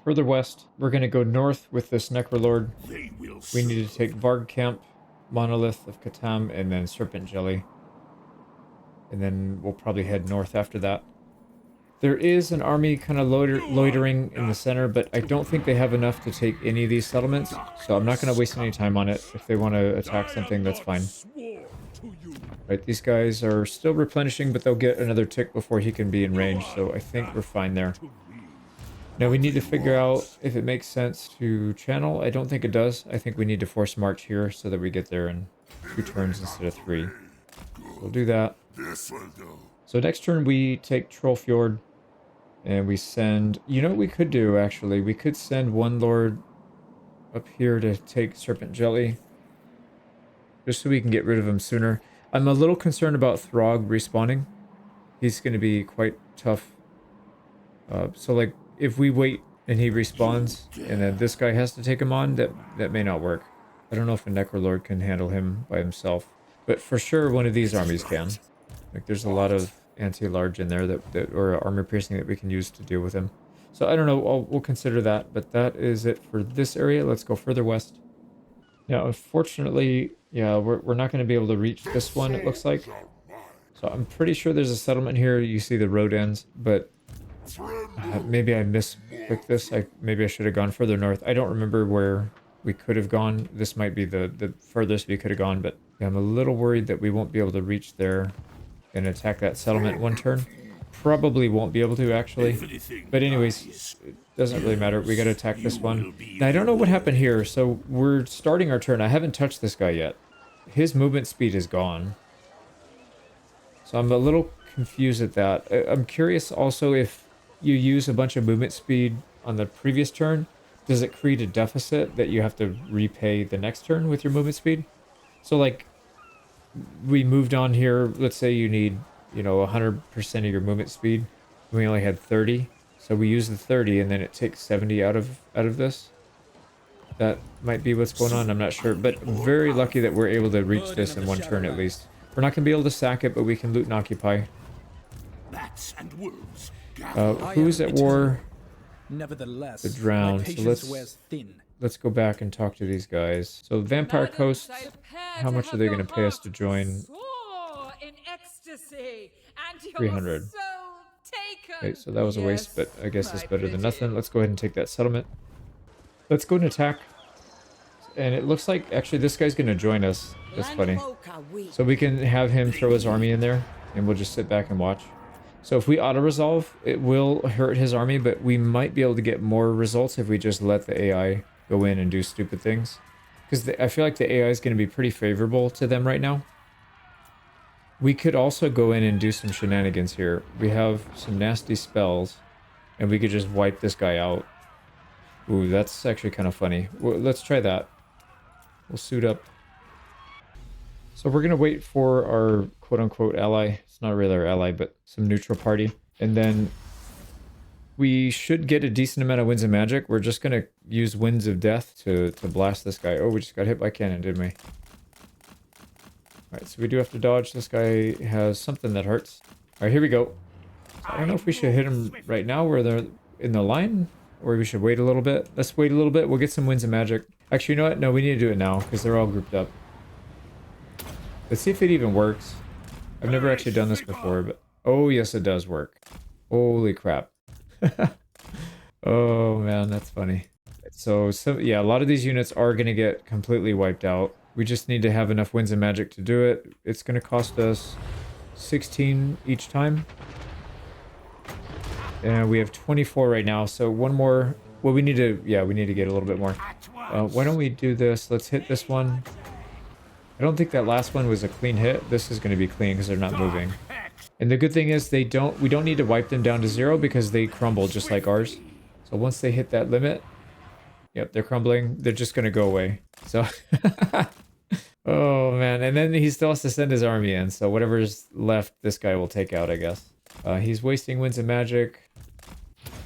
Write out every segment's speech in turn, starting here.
further west. We're going to go north with this Necrolord. We need to take Varg Camp, Monolith of Katam, and then Serpent Jelly. And then we'll probably head north after that. There is an army kind of loitering in the center, but I don't think they have enough to take any of these settlements. So I'm not going to waste any time on it. If they want to attack something, that's fine. Right, these guys are still replenishing, but they'll get another tick before he can be in range. So I think we're fine there. Now we need to figure out if it makes sense to channel. I don't think it does. I think we need to force march here so that we get there in 2 turns instead of 3. We'll do that. So next turn we take Trollfjord and we send... You know what we could do, actually? We could send one lord up here to take Serpent Jelly. Just so we can get rid of him sooner. I'm a little concerned about Throg respawning. He's going to be quite tough. So like, if we wait and he respawns, and then this guy has to take him on, that may not work. I don't know if a Necrolord can handle him by himself. But for sure, one of these armies can. Like, there's a lot of anti-large in there or armor piercing that we can use to deal with him. So I don't know, we'll consider that. But that is it for this area. Let's go further west. Now, unfortunately, yeah, we're not going to be able to reach this one, it looks like. So I'm pretty sure there's a settlement here. You see the road ends, but maybe I misclicked this. Maybe I should have gone further north. I don't remember where we could have gone. This might be the furthest we could have gone, but yeah, I'm a little worried that we won't be able to reach there and attack that settlement one turn. Probably won't be able to, actually. But anyways, it doesn't really matter. We got to attack this one. Now, I don't know what happened here. So we're starting our turn. I haven't touched this guy yet. His movement speed is gone. So I'm a little confused at that. I'm curious also if you use a bunch of movement speed on the previous turn, does it create a deficit that you have to repay the next turn with your movement speed? So like, we moved on here. Let's say you need, 100% of your movement speed. We only had 30. So we use the 30 and then it takes 70 out of this. That might be what's going on. I'm not sure, but very lucky that we're able to reach this in one turn at least. We're not going to be able to sack it, but we can loot and occupy. Who's at war? Nevertheless, the drown. So let's go back and talk to these guys. So Vampire Coast, how much are they going to pay us to join? 300. Okay, so that was a waste, but I guess it's better than nothing. Let's go ahead and take that settlement. Let's go and attack. And it looks like, actually, this guy's going to join us. That's funny. So we can have him throw his army in there, and we'll just sit back and watch. So if we auto-resolve, it will hurt his army, but we might be able to get more results if we just let the AI go in and do stupid things. Because I feel like the AI is going to be pretty favorable to them right now. We could also go in and do some shenanigans here. We have some nasty spells, and we could just wipe this guy out. Ooh, that's actually kind of funny. Well, let's try that. We'll suit up. So we're going to wait for our quote-unquote ally. It's not really our ally, but some neutral party. And then we should get a decent amount of Winds of Magic. We're just going to use Winds of Death to blast this guy. Oh, we just got hit by cannon, didn't we? Alright, so we do have to dodge. This guy has something that hurts. Alright, here we go. So I don't know if we should hit him right now where they're in the line, or we should wait a little bit. Let's wait a little bit. We'll get some Winds of Magic. Actually, you know what? No, we need to do it now because they're all grouped up. Let's see if it even works. I've never actually done this before, but... Oh, yes, it does work. Holy crap. Oh, man, that's funny. So, yeah, a lot of these units are going to get completely wiped out. We just need to have enough Winds of Magic to do it. It's going to cost us 16 each time. And we have 24 right now, so one more... Well, we need to... Yeah, we need to get a little bit more. Why don't we do this? Let's hit this one. I don't think that last one was a clean hit. This is going to be clean because they're not moving. And the good thing is we don't need to wipe them down to 0 because they crumble just like ours. So once they hit that limit, yep, they're crumbling. They're just going to go away. So, oh man. And then he still has to send his army in. So whatever's left, this guy will take out, I guess. He's wasting Winds of Magic.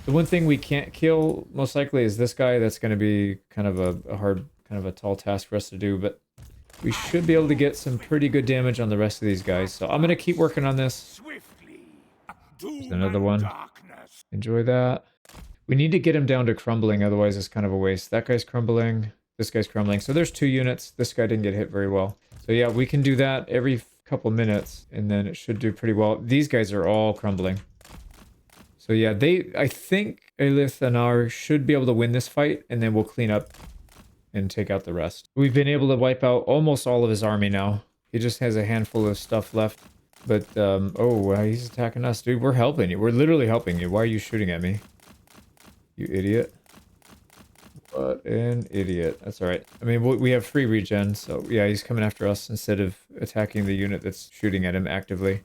The one thing we can't kill, most likely, is this guy. That's going to be kind of a hard, kind of a tall task for us to do, but we should be able to get some pretty good damage on the rest of these guys. So I'm going to keep working on this. There's another one. Enjoy that. We need to get him down to crumbling, otherwise it's kind of a waste. That guy's crumbling, this guy's crumbling. So there's 2 units. This guy didn't get hit very well. So yeah, we can do that every couple minutes, and then it should do pretty well. These guys are all crumbling. So yeah, I think Elith and R should be able to win this fight, and then we'll clean up and take out the rest. We've been able to wipe out almost all of his army now. He just has a handful of stuff left. But, oh, he's attacking us, dude. We're helping you. We're literally helping you. Why are you shooting at me? You idiot. What an idiot. That's alright. I mean, we have free regen, so yeah, he's coming after us instead of attacking the unit that's shooting at him actively.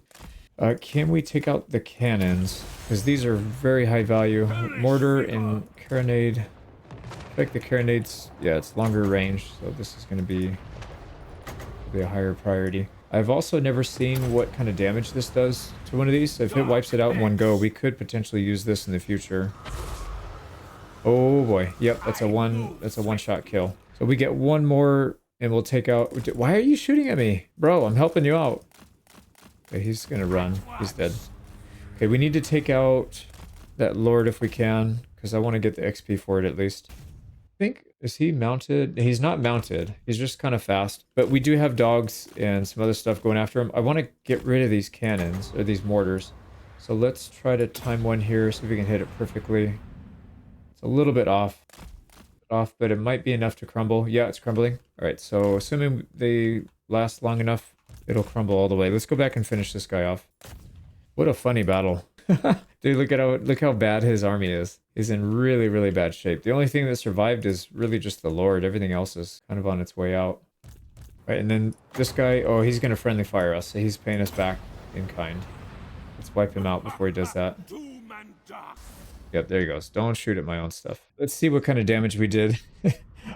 Can we take out the cannons? Because these are very high value. Mortar and carronade. I think the carronades, yeah, it's longer range, so this is going to be a higher priority. I've also never seen what kind of damage this does to one of these. So if it wipes it out in one go, we could potentially use this in the future. Oh boy. Yep, that's a one-shot kill. So we get one more and we'll take out... Why are you shooting at me? Bro, I'm helping you out. Okay, he's gonna run. He's dead. Okay, we need to take out that lord if we can, because I want to get the XP for it at least. I think, is he mounted? He's not mounted. He's just kind of fast. But we do have dogs and some other stuff going after him. I want to get rid of these cannons, or these mortars. So let's try to time one here, see if we can hit it perfectly. It's a little bit off, but it might be enough to crumble. Yeah, it's crumbling. All right, so assuming they last long enough, it'll crumble all the way. Let's go back and finish this guy off. What a funny battle. Dude, look how bad his army is. He's in really, really bad shape. The only thing that survived is really just the Lord. Everything else is kind of on its way out. Right, and then this guy, oh, he's going to friendly fire us. So he's paying us back in kind. Let's wipe him out before he does that. Yep, there he goes. Don't shoot at my own stuff. Let's see what kind of damage we did.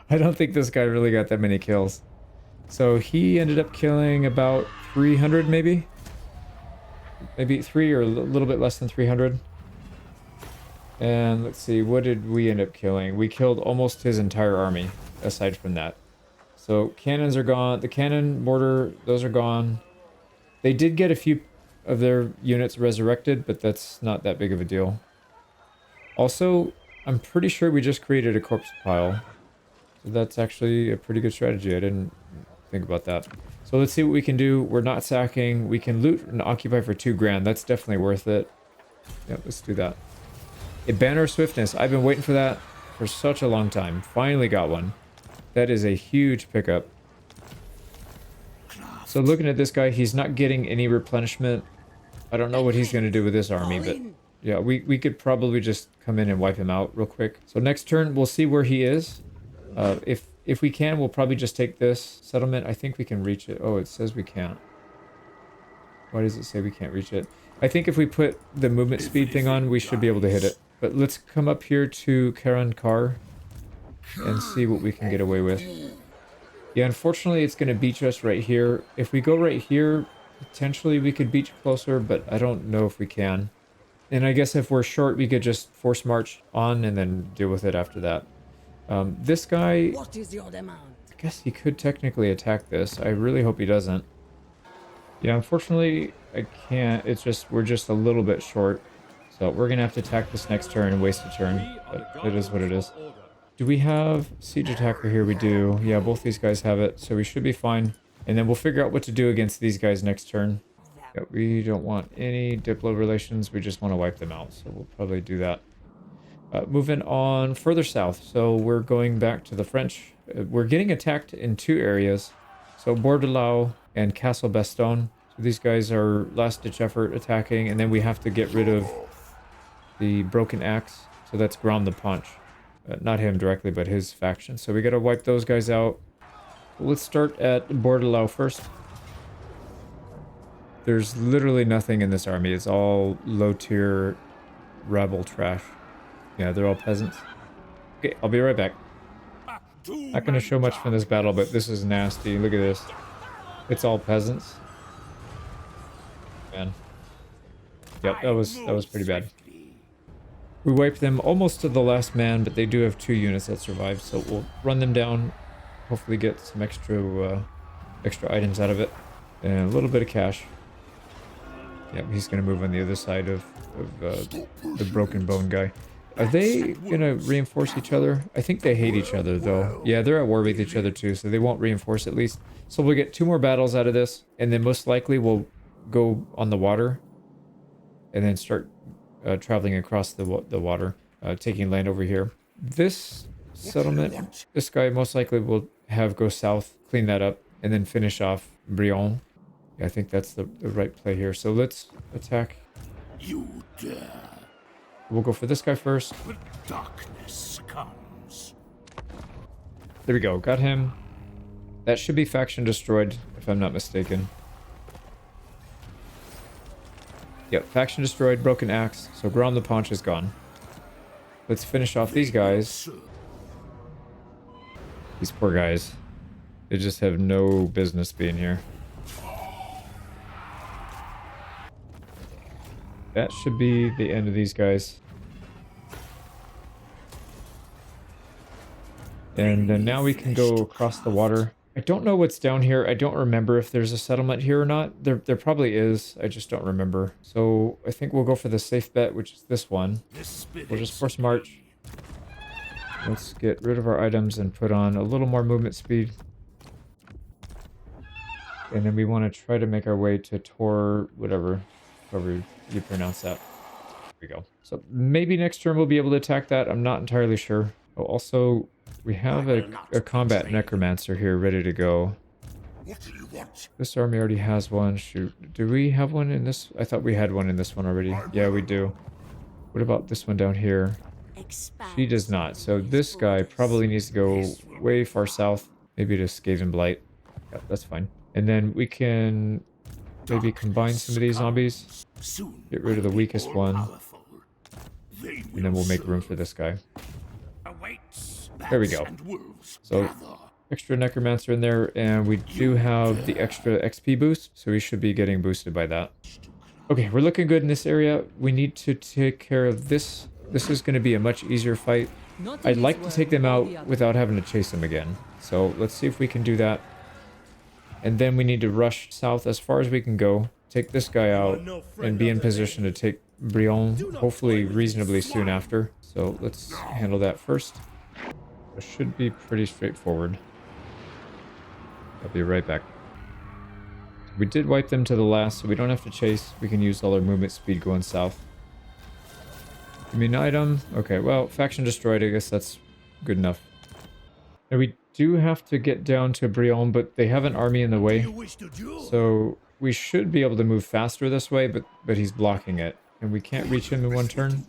I don't think this guy really got that many kills. So he ended up killing about 300 maybe? Maybe 3 or a little bit less than 300. And let's see, what did we end up killing? We killed almost his entire army, aside from that. So cannons are gone. The cannon, mortar, those are gone. They did get a few of their units resurrected, but that's not that big of a deal. Also, I'm pretty sure we just created a corpse pile. So that's actually a pretty good strategy. I didn't think about that. So let's see what we can do. We're not sacking. We can loot and occupy for 2 grand. That's definitely worth it. Yep, let's do that. A banner of swiftness. I've been waiting for that for such a long time. Finally got one. That is a huge pickup. So looking at this guy, he's not getting any replenishment. I don't know what he's going to do with this army, but yeah, we could probably just come in and wipe him out real quick. So next turn, we'll see where he is. If we can, we'll probably just take this settlement. I think we can reach it. Oh, it says we can't. Why does it say we can't reach it? I think if we put the movement speed thing on, we should be able to hit it. But let's come up here to Karankar and see what we can get away with. Yeah, unfortunately, it's going to beach us right here. If we go right here, potentially we could beach closer, but I don't know if we can. And I guess if we're short, we could just force march on and then deal with it after that. This guy, What is your demand? I guess he could technically attack this. I really hope he doesn't. Yeah, unfortunately, I can't. It's just, we're just a little bit short. So we're going to have to attack this next turn and waste a turn. But it is what it is. Do we have siege attacker here? We do. Yeah, both these guys have it. So we should be fine. And then we'll figure out what to do against these guys next turn. Yeah, we don't want any Diplo relations. We just want to wipe them out. So we'll probably do that. Moving on further south. So we're going back to the French. We're getting attacked in 2 areas. So Bordeaux and Castle Bastogne. So these guys are last ditch effort attacking. And then we have to get rid of the Broken Axe. So that's Grom the Punch. Not him directly, but his faction. So we got to wipe those guys out. Let's start at Bordeaux first. There's literally nothing in this army. It's all low tier rebel trash. Yeah, they're all peasants. Okay, I'll be right back. Not going to show much from this battle, but this is nasty. Look at this. It's all peasants. Man. Yep, that was pretty bad. We wiped them almost to the last man, but they do have 2 units that survived, so we'll run them down. Hopefully get some extra items out of it. And a little bit of cash. Yep, he's going to move on the other side of the broken bone guy. Are they gonna reinforce each other? I think they hate each other though. Yeah, they're at war with each other too, so they won't reinforce at least. So we'll get 2 more battles out of this, and then most likely we'll go on the water and then start traveling across the water, taking land over here. This settlement, this guy most likely will have go south, clean that up, and then finish off Brion. Yeah, I think that's the right play here. So let's attack. You dare. We'll go for this guy first. The darkness comes. There we go. Got him. That should be faction destroyed, if I'm not mistaken. Yep, faction destroyed, broken axe. So Grom the Paunch is gone. Let's finish off these guys. These poor guys. They just have no business being here. That should be the end of these guys. And then now we can go across the water. I don't know what's down here. I don't remember if there's a settlement here or not. There probably is. I just don't remember. So I think we'll go for the safe bet, which is this one. We'll just force march. Let's get rid of our items and put on a little more movement speed. And then we want to try to make our way to Tor, whatever, however you pronounce that. There we go. So maybe next turn we'll be able to attack that. I'm not entirely sure. Oh, also, we have a combat necromancer here ready to go. This army already has one. Shoot. Do we have one in this? I thought we had one in this one already. Yeah, we do. What about this one down here? She does not. So this guy probably needs to go way far south. Maybe to Skaven Blight. Yeah, that's fine. And then we can maybe combine some of these zombies. Get rid of the weakest one. And then we'll make room for this guy. There we go. So extra necromancer in there, and we do have the extra XP boost, so we should be getting boosted by that. Okay, we're looking good in this area. We need to take care of this. This is going to be a much easier fight. I'd like to take them out without having to chase them again. So let's see if we can do that. And then we need to rush south as far as we can go. Take this guy out and be in position to take Brion, hopefully reasonably soon after. So let's handle that first. It should be pretty straightforward. I'll be right back. We did wipe them to the last, so we don't have to chase. We can use all our movement speed going south. Give me an item. Okay, well, faction destroyed. I guess that's good enough. Now we do have to get down to Brion, but they have an army in the way. So we should be able to move faster this way, but he's blocking it. And we can't reach him in one turn.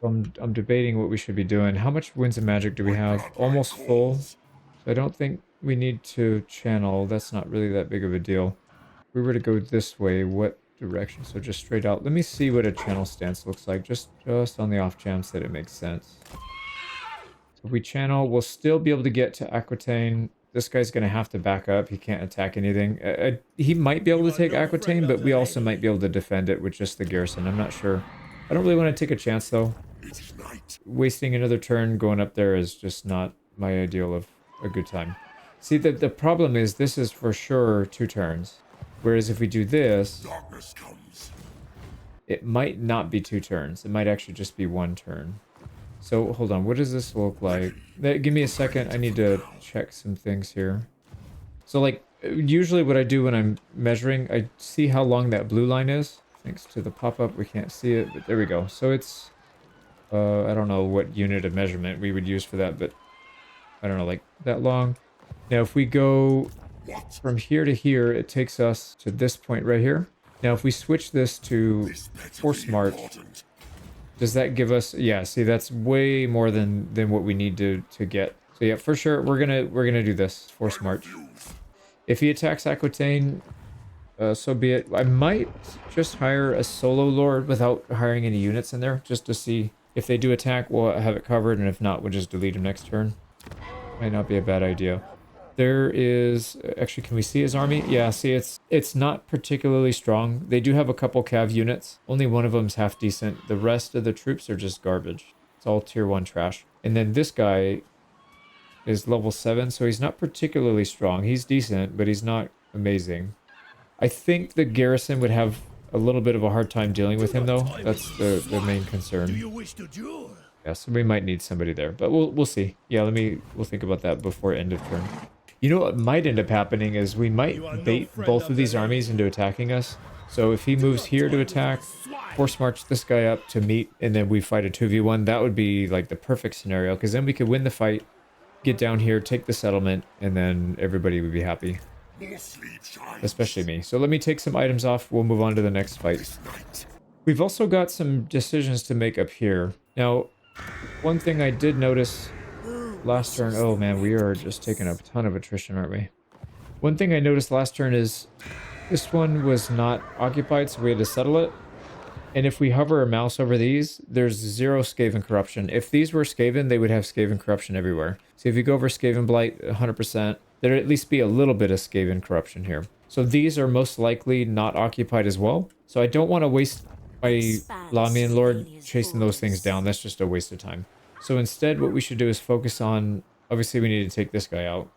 I'm debating what we should be doing. How much Winds of Magic do we have? Almost full. So I don't think we need to channel. That's not really that big of a deal. If we were to go this way, what direction? So just straight out. Let me see what a channel stance looks like. Just on the off chance that it makes sense. So if we channel, we'll still be able to get to Aquitaine. This guy's going to have to back up. He can't attack anything. He might be able to take Aquitaine, but we also might be able to defend it with just the garrison. I'm not sure. I don't really want to take a chance, though. Wasting another turn going up there is just not my ideal of a good time. See, the problem is this is for sure 2 turns. Whereas if we do this, it might not be 2 turns. It might actually just be 1 turn. So, hold on. What does this look like? Give me a second. I need to check some things here. So, like, usually what I do when I'm measuring, I see how long that blue line is. Thanks to the pop-up, we can't see it, but there we go. So it's, I don't know what unit of measurement we would use for that, but I don't know, like that long. Now, if we go from here to here, it takes us to this point right here. Now, if we switch this to force march, does that give us? Yeah, see, that's way more than what we need to get. So yeah, for sure, we're gonna do this force march. If he attacks Aquitaine, so be it. I might just hire a solo lord without hiring any units in there, just to see if they do attack. We'll have it covered, and if not, we'll just delete him next turn. Might not be a bad idea. There is actually, can we see his army? Yeah, see, it's not particularly strong. They do have a couple cav units. Only one of them's half decent. The rest of the troops are just garbage. It's all tier 1 trash. And then this guy is level 7, so he's not particularly strong. He's decent, but he's not amazing. I think the garrison would have a little bit of a hard time dealing with him, though. That's the main concern. Yeah, so we might need somebody there, but we'll see. Yeah, we'll think about that before end of turn. You know what might end up happening is we might bait both of these armies into attacking us. So if he moves here to attack, force march this guy up to meet, and then we fight a 2v1, that would be like the perfect scenario, because then we could win the fight, get down here, take the settlement, and then everybody would be happy. Especially me. So let me take some items off. We'll move on to the next fight. We've also got some decisions to make up here. Now, one thing I did notice last turn... Oh man, we are just taking a ton of attrition, aren't we? One thing I noticed last turn is this one was not occupied, so we had to settle it. And if we hover a mouse over these, there's 0 Skaven corruption. If these were Skaven, they would have Skaven corruption everywhere. So if you go over Skaven Blight 100%, there'd at least be a little bit of Skaven corruption here. So these are most likely not occupied as well. So I don't want to waste my Lamian Lord chasing those things down. That's just a waste of time. So instead, what we should do is focus on... Obviously, we need to take this guy out.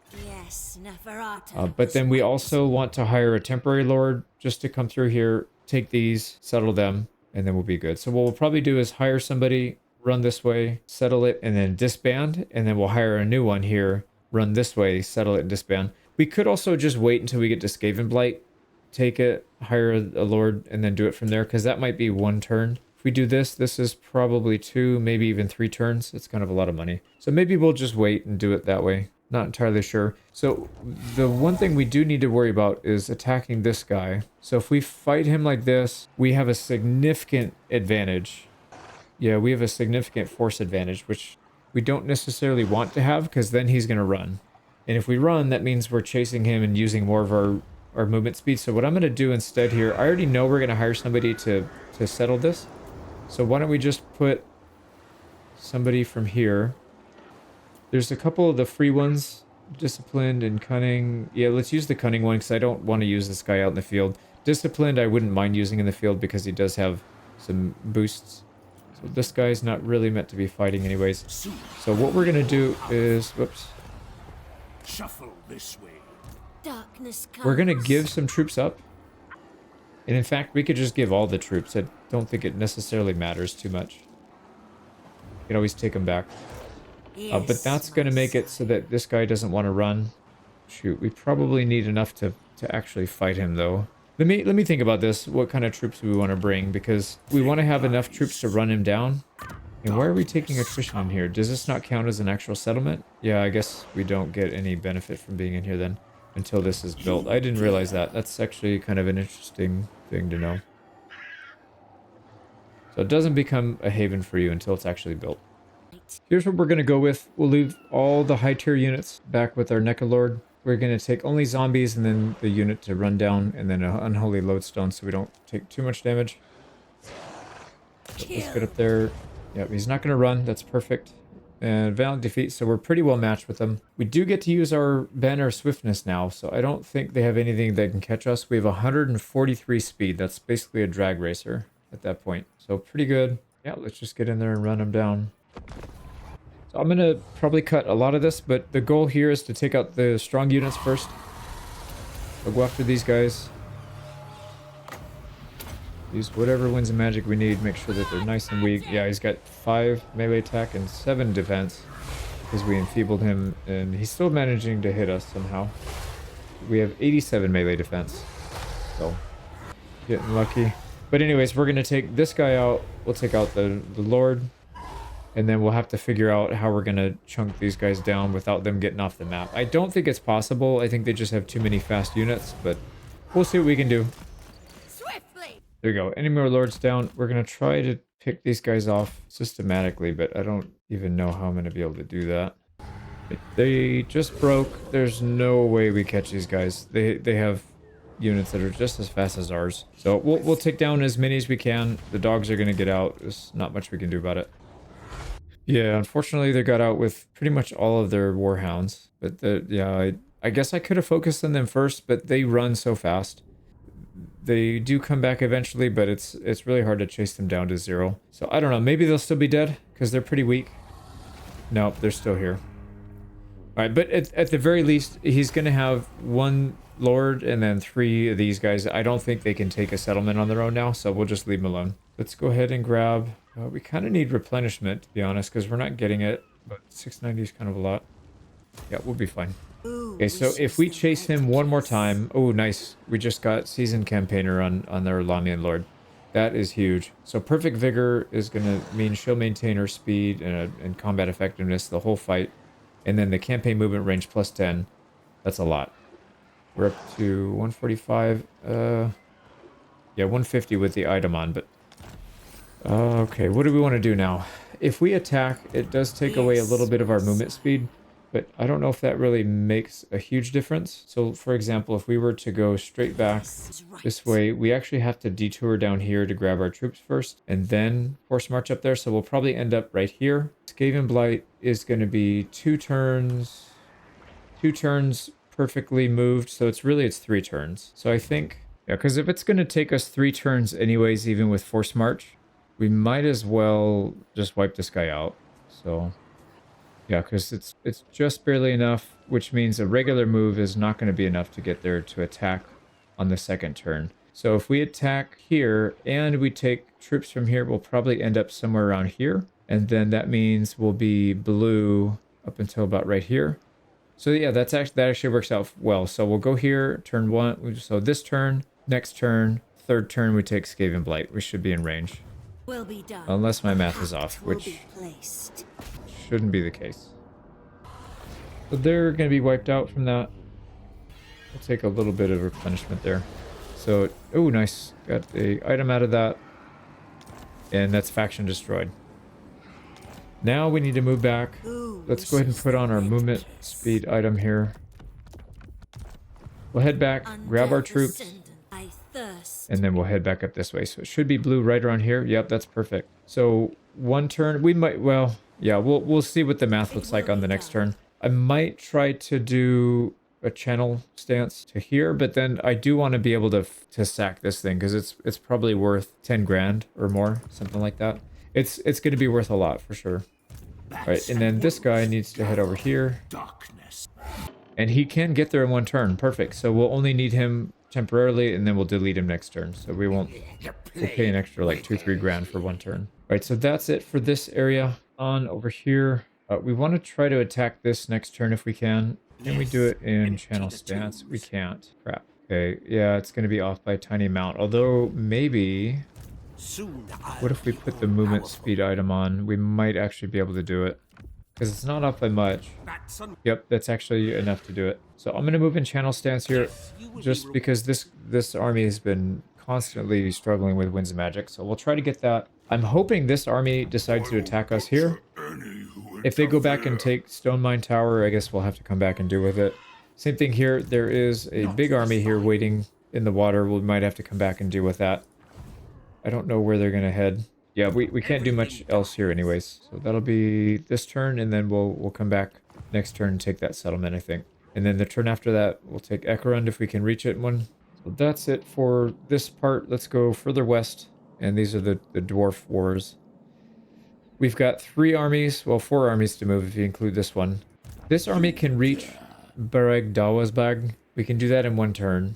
But then we also want to hire a temporary lord just to come through here, take these, settle them, and then we'll be good. So what we'll probably do is hire somebody, run this way, settle it, and then disband. And then we'll hire a new one here, run this way, settle it, and disband. We could also just wait until we get to Skaven Blight, take it, hire a lord, and then do it from there, because that might be 1 turn. If we do this, this is probably 2, maybe even 3 turns. It's kind of a lot of money. So maybe we'll just wait and do it that way. Not entirely sure. So the one thing we do need to worry about is attacking this guy. So if we fight him like this, we have a significant advantage. Yeah, we have a significant force advantage, which we don't necessarily want to have, because then he's going to run. And if we run, that means we're chasing him and using more of our movement speed. So what I'm going to do instead here, I already know we're going to hire somebody to settle this. So why don't we just put somebody from here. There's a couple of the free ones, disciplined and cunning. Yeah, let's use the cunning one because I don't want to use this guy out in the field. Disciplined I wouldn't mind using in the field because he does have some boosts. So this guy's not really meant to be fighting anyways. So what we're going to do is... Whoops. Shuffle this way. Darkness comes. We're going to give some troops up. And in fact, we could just give all the troops. I don't think it necessarily matters too much. You can always take them back. But that's going to make it so that this guy doesn't want to run. Shoot, we probably need enough to actually fight him, though. Let me think about this. What kind of troops do we want to bring? Because we want to have enough troops to run him down. And why are we taking attrition in here? Does this not count as an actual settlement? Yeah, I guess we don't get any benefit from being in here then. Until this is built. I didn't realize that. That's actually kind of an interesting thing to know. So it doesn't become a haven for you until it's actually built. Here's what we're going to go with. We'll leave all the high tier units back with our Necrolord. We're going to take only zombies and then the unit to run down and then an unholy lodestone so we don't take too much damage. So let's get up there. Yep, he's not going to run. That's perfect. And valiant defeat, so we're pretty well matched with them. We do get to use our banner swiftness now, so I don't think they have anything that can catch us. We have 143 speed. That's basically a drag racer at that point. So pretty good. Yeah, let's just get in there and run them down. So I'm going to probably cut a lot of this, but the goal here is to take out the strong units first. We'll go after these guys. Use whatever winds of magic we need. Make sure that they're nice and weak. Yeah, he's got 5 melee attack and 7 defense. Because we enfeebled him. And he's still managing to hit us somehow. We have 87 melee defense. So, getting lucky. But anyways, we're going to take this guy out. We'll take out the Lord. And then we'll have to figure out how we're going to chunk these guys down without them getting off the map. I don't think it's possible. I think they just have too many fast units. But we'll see what we can do. There we go. Any more lords down? We're going to try to pick these guys off systematically, but I don't even know how I'm going to be able to do that. They just broke. There's no way we catch these guys. They have units that are just as fast as ours. So we'll take down as many as we can. The dogs are going to get out. There's not much we can do about it. Yeah, unfortunately they got out with pretty much all of their warhounds. But yeah, I guess I could have focused on them first, but they run so fast. They do come back eventually, but it's really hard to chase them down to 0. So I don't know. Maybe they'll still be dead because they're pretty weak. Nope, they're still here. All right, but at the very least, he's going to have 1 lord and then 3 of these guys. I don't think they can take a settlement on their own now, so we'll just leave them alone. Let's go ahead and grab... we kind of need replenishment, to be honest, because we're not getting it. But 690 is kind of a lot. Yeah, we'll be fine. Okay, so if we chase him one more time... Oh, nice. We just got Seasoned Campaigner on our Lamian Lord. That is huge. So Perfect Vigor is going to mean she'll maintain her speed and combat effectiveness the whole fight. And then the campaign movement range plus 10. That's a lot. We're up to 145. Yeah, 150 with the item on, but... okay, what do we want to do now? If we attack, it does take away a little bit of our movement speed, but I don't know if that really makes a huge difference. So, for example, if we were to go straight back this way, we actually have to detour down here to grab our troops first, and then force march up there, so we'll probably end up right here. Skaven Blight is going to be 2 turns perfectly moved, so it's 3 turns. So I think, yeah, because if it's going to take us 3 turns anyways, even with force march, we might as well just wipe this guy out. So, yeah, because it's just barely enough, which means a regular move is not going to be enough to get there to attack on the second turn. So if we attack here and we take troops from here, we'll probably end up somewhere around here. And then that means we'll be blue up until about right here. So yeah, that actually works out well. So we'll go here, turn 1. So this turn, next turn, third turn, we take Skaven Blight. We should be in range. Will be done. Unless my math is off, which shouldn't be the case. So they're going to be wiped out from that. We'll take a little bit of replenishment there. So, oh, nice. Got the item out of that. And that's faction destroyed. Now we need to move back. Let's go ahead and put on our movement speed item here. We'll head back, grab our troops. And then we'll head back up this way. So it should be blue right around here. Yep, that's perfect. So 1 turn, we might, well, yeah, we'll see what the math looks like on the next turn. I might try to do a channel stance to here, but then I do want to be able to sack this thing because it's probably worth 10 grand or more, something like that. It's going to be worth a lot for sure. All right, and then this guy needs to head over here. And he can get there in 1 turn. Perfect. So we'll only need him temporarily, and then we'll delete him next turn. So we'll pay an extra like 2-3 grand for 1 turn. All right, so that's it for this area. On over here, we want to try to attack this next turn if we can. Can we do it in channel stance? We can't. Crap. Okay, yeah, it's going to be off by a tiny amount. Although maybe, what if we put the movement speed item on? We might actually be able to do it. Because it's not off by much. Yep, that's actually enough to do it. So I'm going to move in channel stance here, just because this army has been constantly struggling with winds of magic. So we'll try to get that. I'm hoping this army decides to attack us here. If they go back and take Stone Mine Tower, I guess we'll have to come back and deal with it. Same thing here. There is a big army here waiting in the water. We might have to come back and deal with that. I don't know where they're going to head. Yeah, we can't do much else here anyways. So that'll be this turn, and then we'll come back next turn and take that settlement, I think. And then the turn after that, we'll take Ekerund if we can reach it in 1. So that's it for this part. Let's go further west. And these are the Dwarf Wars. We've got 3 armies, well, 4 armies to move if you include this one. This army can reach Barag Dawasbag. We can do that in 1 turn.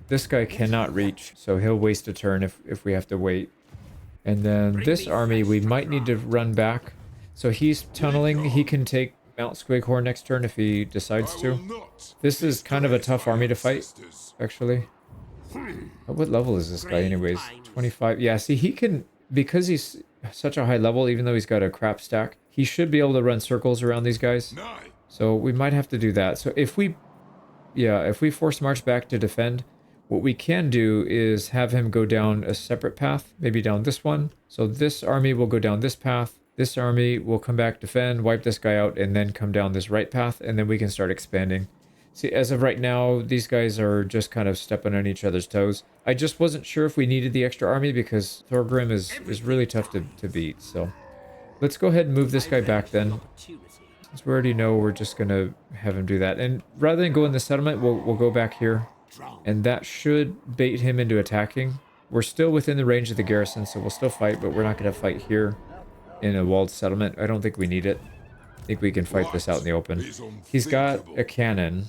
This guy cannot reach, so he'll waste a turn if we have to wait. And then this army, we might need to run back. So he's tunneling. He can take Mount Squighorn next turn if he decides to. This is kind of a tough army to fight, actually. What level is this guy anyways? 25. Yeah, see, he can, because he's such a high level, even though he's got a crap stack, he should be able to run circles around these guys. So we might have to do that. So if we force march back to defend, what we can do is have him go down a separate path, maybe down this one. So this army will go down this path. This army will come back, defend, wipe this guy out, and then come down this right path, and then we can start expanding. See, as of right now, these guys are just kind of stepping on each other's toes. I just wasn't sure if we needed the extra army because Thorgrim is really tough to beat. So let's go ahead and move this guy back then. Since we already know, we're just going to have him do that. And rather than go in the settlement, we'll go back here. And that should bait him into attacking. We're still within the range of the garrison, so we'll still fight, but we're not going to fight here in a walled settlement. I don't think we need it. I think we can fight this out in the open. He's got a cannon.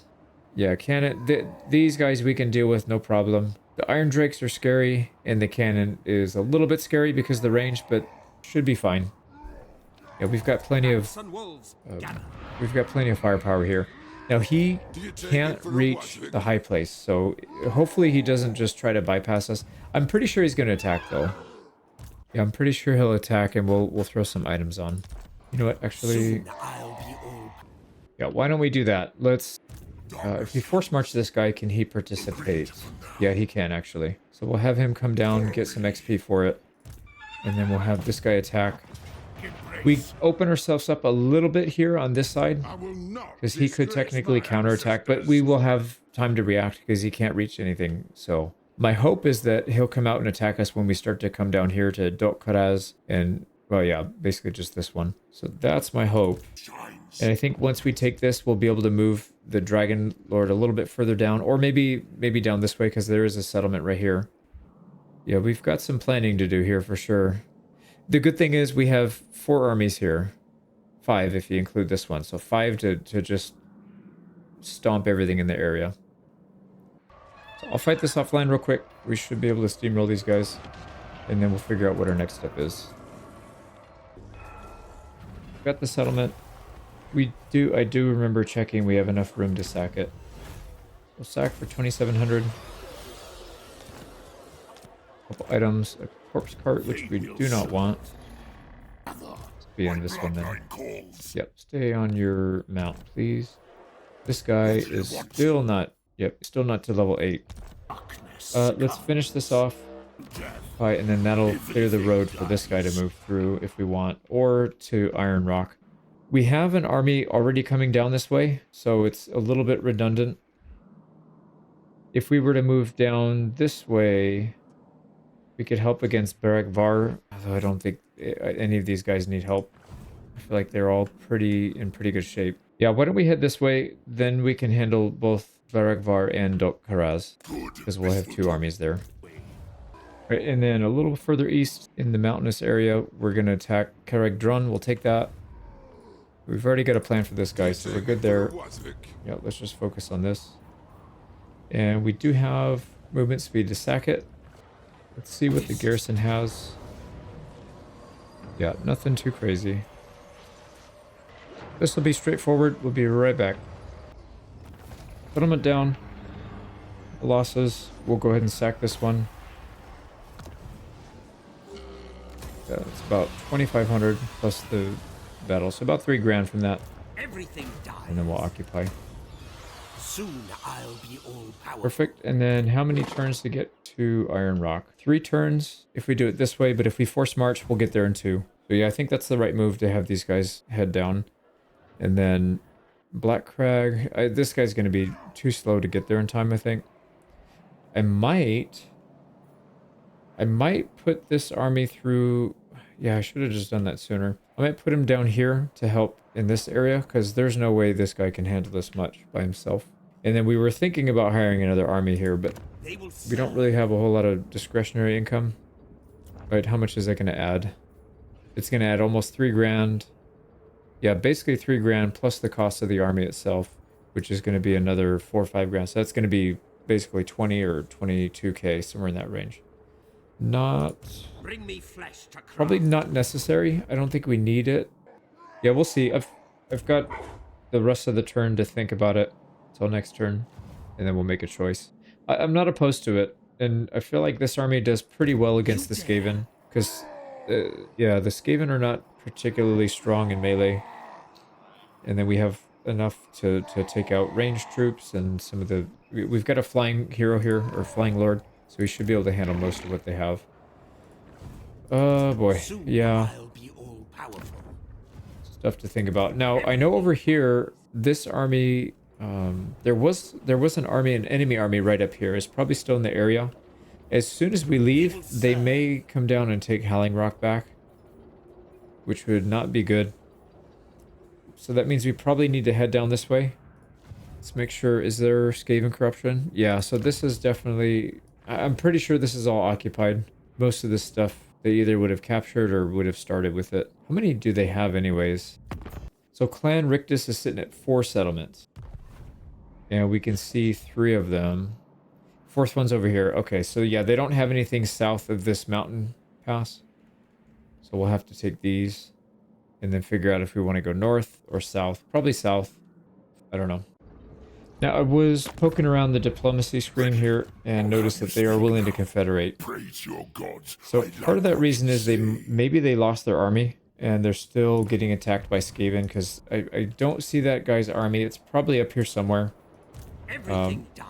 Yeah, cannon. These guys we can deal with, no problem. The Iron Drakes are scary, and the cannon is a little bit scary because of the range, but should be fine. Yeah, we've got plenty of firepower here. Now he can't reach the high place, so hopefully he doesn't just try to bypass us. I'm pretty sure he's going to attack though. Yeah, I'm pretty sure he'll attack, and we'll throw some items on. You know what? Actually, yeah. Why don't we do that? Let's. If we force march this guy, can he participate? Yeah, he can actually. So we'll have him come down, get some XP for it, and then we'll have this guy attack. We open ourselves up a little bit here on this side because he could technically counterattack, but we will have time to react because he can't reach anything. So my hope is that he'll come out and attack us when we start to come down here to Dokkaraz and, well, yeah, basically just this one. So that's my hope. And I think once we take this, we'll be able to move the Dragon Lord a little bit further down, or maybe down this way because there is a settlement right here. Yeah, we've got some planning to do here for sure. The good thing is we have 4 armies here. 5 if you include this one. So 5 to just stomp everything in the area. So I'll fight this offline real quick. We should be able to steamroll these guys. And then we'll figure out what our next step is. Got the settlement. I do remember checking we have enough room to sack it. We'll sack for 2,700. Couple items, a corpse cart, which we do not want. Let's be on this one then. Yep, stay on your mount, please. This guy is still not, still not to level 8. Let's finish this off. Fight, and then that'll clear the road for this guy to move through if we want, or to Iron Rock. We have an army already coming down this way, so it's a little bit redundant. If we were to move down this way, we could help against Barak Var, although I don't think any of these guys need help. I feel like they're all in pretty good shape. Yeah, why don't we head this way, then we can handle both Barak Var and Dokkaraz, because we'll have 2 armies there. Right, and then a little further east in the mountainous area, we're going to attack Karag Drun. We'll take that. We've already got a plan for this guy, so we're good there. Yeah, let's just focus on this. And we do have movement speed to sack it. Let's see what the garrison has. Yeah, nothing too crazy. This will be straightforward. We'll be right back. Settlement down. Losses. We'll go ahead and sack this one. Yeah, it's about 2,500 plus the battle, so about 3 grand from that. Everything dies. And then we'll occupy. Soon I'll be all powerful. Perfect. And then how many turns to get to Iron Rock? 3 turns if we do it this way, but if we force march, we'll get there in 2. So yeah, I think that's the right move to have these guys head down. And then Black Crag. This guy's going to be too slow to get there in time, I think. I might put this army through. Yeah, I should have just done that sooner. I might put him down here to help in this area, because there's no way this guy can handle this much by himself. And then we were thinking about hiring another army here, but we don't really have a whole lot of discretionary income. Right, how much is that going to add? It's going to add almost 3 grand. Yeah, basically 3 grand plus the cost of the army itself, which is going to be another 4 or 5 grand. So that's going to be basically 20 or 22k, somewhere in that range. Bring me flesh to craft. Probably not necessary. I don't think we need it. Yeah, we'll see. I've got the rest of the turn to think about it till next turn, and then we'll make a choice. I'm not opposed to it, and I feel like this army does pretty well against the Skaven, because yeah, the Skaven are not particularly strong in melee, and then we have enough to take out ranged troops and some of the. We've got a flying hero here, or flying lord. So we should be able to handle most of what they have. Oh boy, yeah. Stuff to think about. Now, I know over here, this army, there was an army, an enemy army right up here. It's probably still in the area. As soon as we leave, they may come down and take Howling Rock back, which would not be good. So that means we probably need to head down this way. Let's make sure, is there Skaven corruption? Yeah, so this is definitely... I'm pretty sure this is all occupied. Most of this stuff they either would have captured or would have started with it. How many do they have anyways? So Clan Rictus is sitting at 4 settlements. And we can see 3 of them. Fourth one's over here. Okay, so yeah, they don't have anything south of this mountain pass. So we'll have to take these and then figure out if we want to go north or south. Probably south. I don't know. Now, I was poking around the diplomacy screen here and noticed that they are willing to confederate. Praise your gods. So part of that reason is maybe they lost their army and they're still getting attacked by Skaven, because I don't see that guy's army. It's probably up here somewhere. Everything died.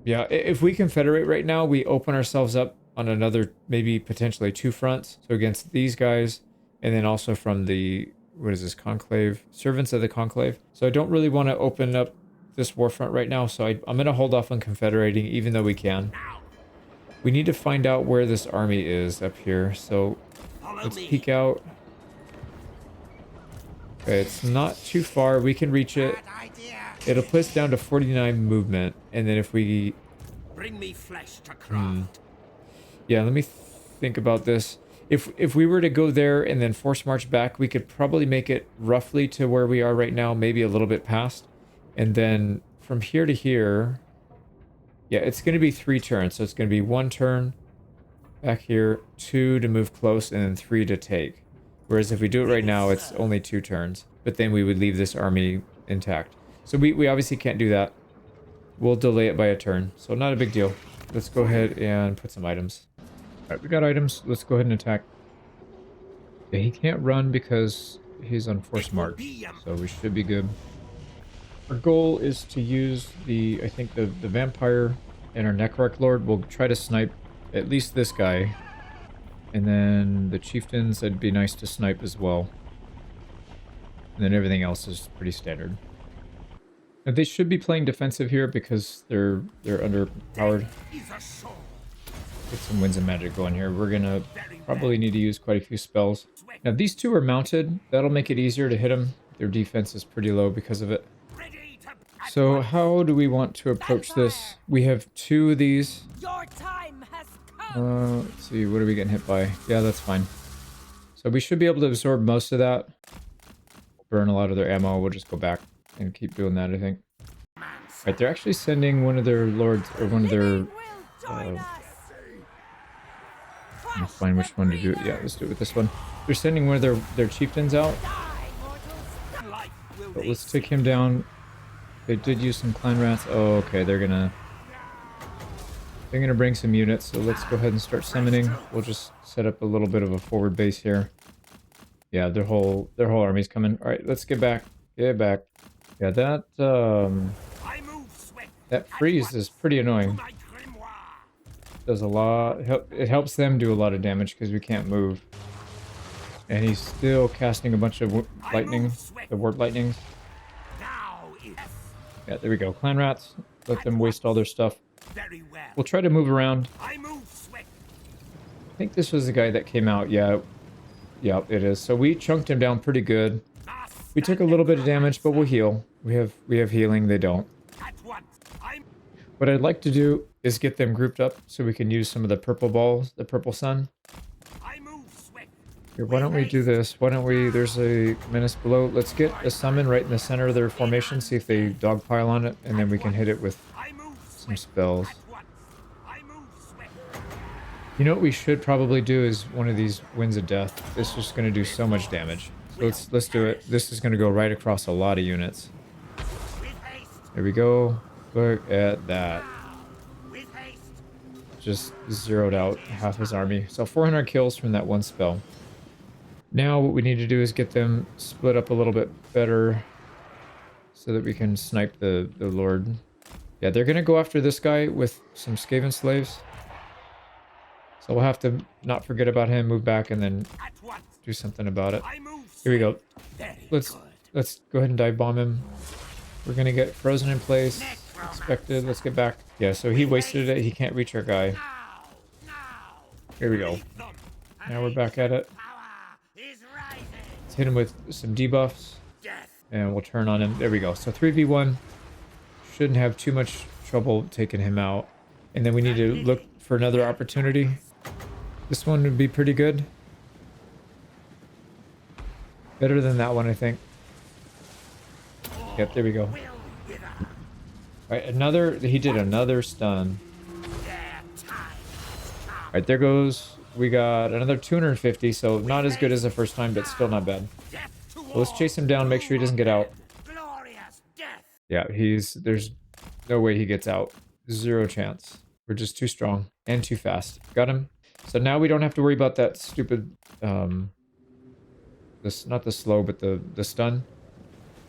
Yeah, if we confederate right now, we open ourselves up on another, maybe potentially 2 fronts. So against these guys, and then also from the, what is this, Conclave? Servants of the Conclave. So I don't really want to open up this war front right now, so I'm going to hold off on confederating, even though we can. We need to find out where this army is up here, so let's peek out. Okay, it's not too far. We can reach it. It'll put us down to 49 movement, and then if we... Bring me flesh to craft. Yeah, let me think about this. If we were to go there and then force march back, we could probably make it roughly to where we are right now, maybe a little bit past. And then from here to here, yeah, it's going to be 3 turns. So it's going to be 1 turn back here, 2 to move close, and then 3 to take. Whereas if we do it right now, it's only 2 turns. But then we would leave this army intact. So we obviously can't do that. We'll delay it by a turn. So not a big deal. Let's go ahead and put some items. All right, we got items. Let's go ahead and attack. Yeah, he can't run because he's on force march. So we should be good. Our goal is to use I think the vampire and our Necroc Lord. We'll try to snipe at least this guy. And then the chieftains, that'd be nice to snipe as well. And then everything else is pretty standard. Now they should be playing defensive here because they're underpowered. Get some winds of magic going here. We're gonna probably need to use quite a few spells. Now these 2 are mounted. That'll make it easier to hit them. Their defense is pretty low because of it. So how do we want to approach this? We have 2 of these. Your time has come. Let's see, what are we getting hit by? Yeah, that's fine. So we should be able to absorb most of that. Burn a lot of their ammo. We'll just go back and keep doing that, I think. Right, they're actually sending one of their lords, or one of their... I'll find which one to do it. Yeah, let's do it with this one. They're sending one of their chieftains out. But let's take him down. They did use some clan rats. Oh, okay, they're gonna bring some units, so let's go ahead and start summoning. We'll just set up a little bit of a forward base here. Yeah, their whole army's coming. All right, let's get back. Get back. Yeah, that freeze is pretty annoying. Does a lot. It helps them do a lot of damage because we can't move. And he's still casting a bunch of lightning, the ward lightnings. Yeah, there we go. Clan rats. Let them waste all their stuff. We'll try to move around. I think this was the guy that came out. Yeah, it is. So we chunked him down pretty good. We took a little bit of damage, but we'll heal. We have healing. They don't. What I'd like to do is get them grouped up so we can use some of the purple balls, the purple sun. Here, why don't we do this? Why don't we... There's a menace below. Let's get a summon right in the center of their formation, see if they dogpile on it, and then we can hit it with some spells. You know what we should probably do is one of these Winds of Death. It's just going to do so much damage. So let's do it. This is going to go right across a lot of units. There we go. Look at that. Just zeroed out half his army. So 400 kills from that one spell. Now what we need to do is get them split up a little bit better so that we can snipe the Lord. Yeah, they're going to go after this guy with some Skaven slaves. So we'll have to not forget about him, move back, and then do something about it. Here we go. Let's go ahead and dive bomb him. We're going to get frozen in place. Expected. Let's get back. Yeah, so he wasted it. He can't reach our guy. Here we go. Now we're back at it. Let's hit him with some debuffs. And we'll turn on him. There we go. So 3v1. Shouldn't have too much trouble taking him out. And then we need to look for another opportunity. This one would be pretty good. Better than that one, I think. Yep, there we go. Right, he did another stun. Alright, there goes. We got another 250, so not as good as the first time, but still not bad. So let's chase him down, make sure he doesn't get out. Yeah, there's no way he gets out. Zero chance. We're just too strong and too fast. Got him. So now we don't have to worry about that stupid, not the slow, but the stun.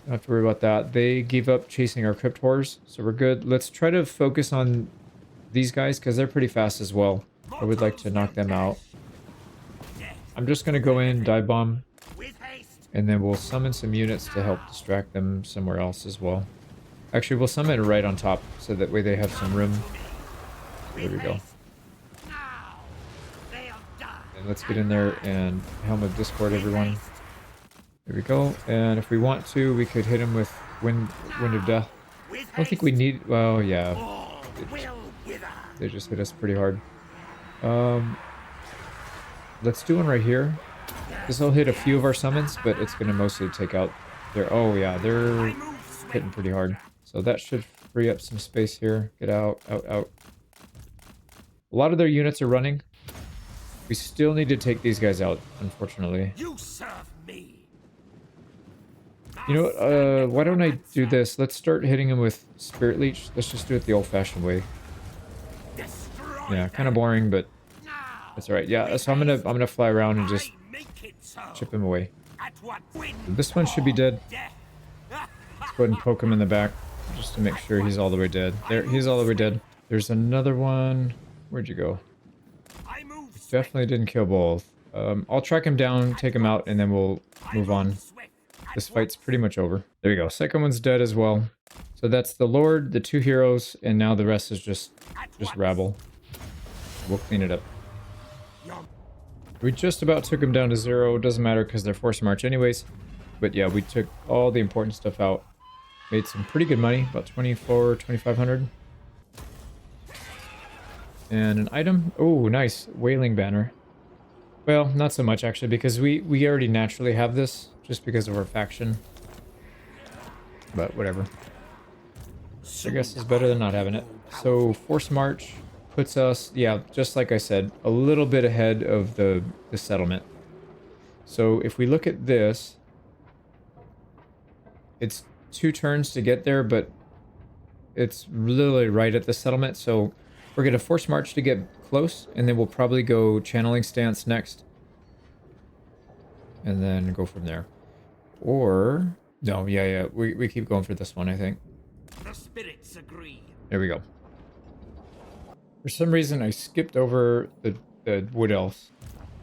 Don't have to worry about that. They gave up chasing our crypt horrors, so we're good. Let's try to focus on these guys because they're pretty fast as well. I would like to knock them out. I'm just going to go in, dive bomb, and then we'll summon some units to help distract them somewhere else as well. Actually, we'll summon it right on top, so that way they have some room. So there we go. And let's get in there and Helm of Discord, everyone. There we go. And if we want to, we could hit him with Wind of Death. I don't think we need... Well, yeah. They just hit us pretty hard. Let's do one right here. This will hit a few of our summons, but it's going to mostly take out their... Oh, yeah. They're hitting pretty hard. So that should free up some space here. Get out, out, out. A lot of their units are running. We still need to take these guys out, unfortunately. You serve me. You know what? Why don't I do this? Let's start hitting him with Spirit Leech. Let's just do it the old-fashioned way. Yeah, kind of boring, but that's alright. Yeah, so I'm gonna fly around and just chip him away. This one should be dead. Let's go ahead and poke him in the back just to make sure he's all the way dead. There, he's all the way dead. There's another one. Where'd you go? Definitely didn't kill both. I'll track him down, take him out, and then we'll move on. This fight's pretty much over. There you go. Second one's dead as well. So that's the Lord, the 2 heroes, and now the rest is just rabble. We'll clean it up. We just about took him down to 0. Doesn't matter because they're force march anyways. But yeah, we took all the important stuff out. Made some pretty good money, about 2,500. And an item. Oh, nice. Wailing banner. Well, not so much actually, because we already naturally have this, just because of our faction. But whatever. I guess it's better than not having it. So, Force March puts us, yeah, just like I said, a little bit ahead of the settlement. So, if we look at this, it's 2 turns to get there, but it's literally right at the settlement. So, we're going to Force March to get close, and then we'll probably go Channeling Stance next. And then go from there. Or... No, yeah, we keep going for this one, I think. The spirits agree. There we go. For some reason, I skipped over the Wood Elves.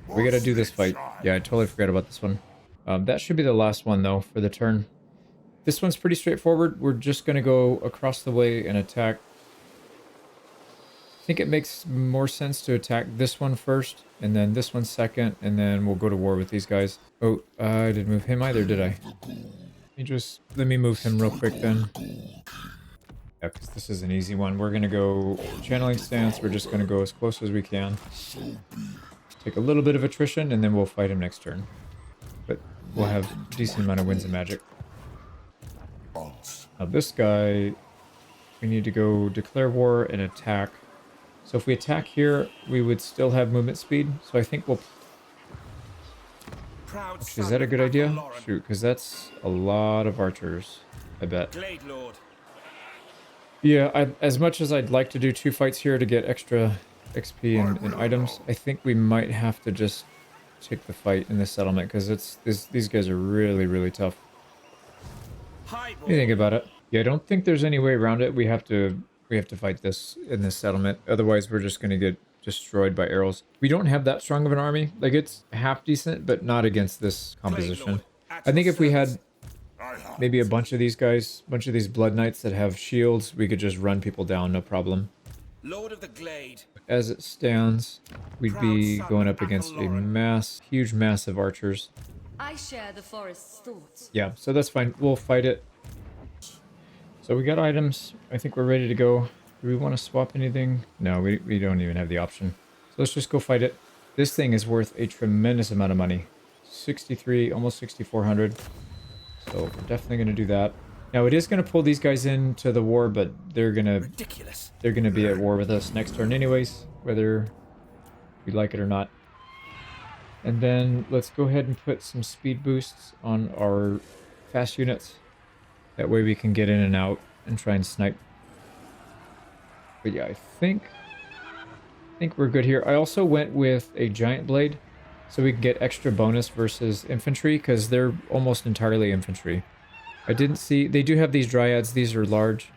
We gotta do this fight. Yeah, I totally forgot about this one. That should be the last one, though, for the turn. This one's pretty straightforward. We're just gonna go across the way and attack. I think it makes more sense to attack this one first, and then this one second, and then we'll go to war with these guys. Oh, I didn't move him either, did I? Let me move him real quick then. Yeah, because this is an easy one. We're going to go Channeling Stance. We're just going to go as close as we can. Take a little bit of attrition, and then we'll fight him next turn. But we'll have a decent amount of Winds of Magic. Now this guy, we need to go Declare War and attack. So if we attack here, we would still have movement speed. So I think we'll... Actually, is that a good idea? Shoot, because that's a lot of archers, I bet. Yeah, as much as I'd like to do 2 fights here to get extra XP and items, I think we might have to just take the fight in the settlement, because these guys are really, really tough. What do you think about it? Yeah, I don't think there's any way around it. We have to fight this in this settlement. Otherwise, we're just going to get destroyed by arrows. We don't have that strong of an army. Like, it's half decent, but not against this composition. I think if we had maybe a bunch of these guys, a bunch of these Blood Knights that have shields, we could just run people down, no problem. Lord of the Glade. As it stands, we'd be going up against a huge mass of archers. I share the forest's thoughts. Yeah, so that's fine. We'll fight it. So we got items. I think we're ready to go. Do we want to swap anything? No, we don't even have the option. So let's just go fight it. This thing is worth a tremendous amount of money. 63, almost 6,400. So we're definitely going to do that. Now it is going to pull these guys into the war, but they're going to be at war with us next turn anyways, whether if we like it or not. And then let's go ahead and put some speed boosts on our fast units. That way we can get in and out and try and snipe. But yeah, I think we're good here. I also went with a giant blade so we can get extra bonus versus infantry because they're almost entirely infantry. I didn't see... They do have these dryads. These are large.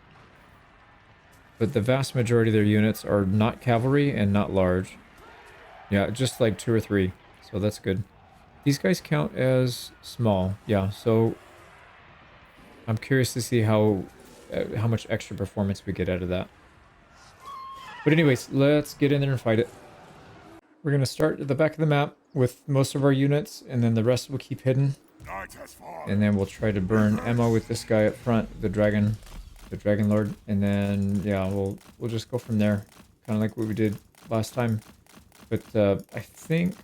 But the vast majority of their units are not cavalry and not large. Yeah, just like 2 or 3. So that's good. These guys count as small. Yeah, so I'm curious to see how much extra performance we get out of that. But anyways, let's get in there and fight it. We're going to start at the back of the map with most of our units, and then the rest will keep hidden. And then we'll try to burn ammo with this guy up front, the Dragon Lord. And then, yeah, we'll just go from there. Kind of like what we did last time. But I think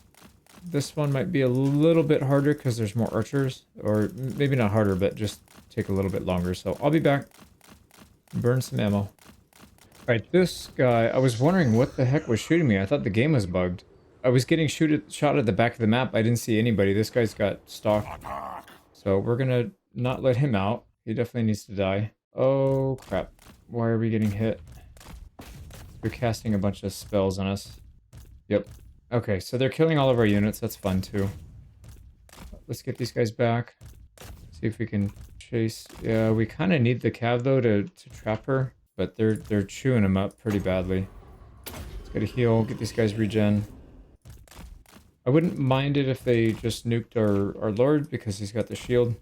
this one might be a little bit harder because there's more archers. Or maybe not harder, but just take a little bit longer. So I'll be back. Burn some ammo. Alright, this guy, I was wondering what the heck was shooting me. I thought the game was bugged. I was getting shot at the back of the map. I didn't see anybody. This guy's got stalked. So we're gonna not let him out. He definitely needs to die. Oh, crap. Why are we getting hit? They're casting a bunch of spells on us. Yep. Okay, so they're killing all of our units. That's fun, too. Let's get these guys back. See if we can chase. Yeah, we kind of need the cav, though, to trap her. But they're chewing him up pretty badly. Let's get a heal, get these guys regen. I wouldn't mind it if they just nuked our Lord because he's got the shield.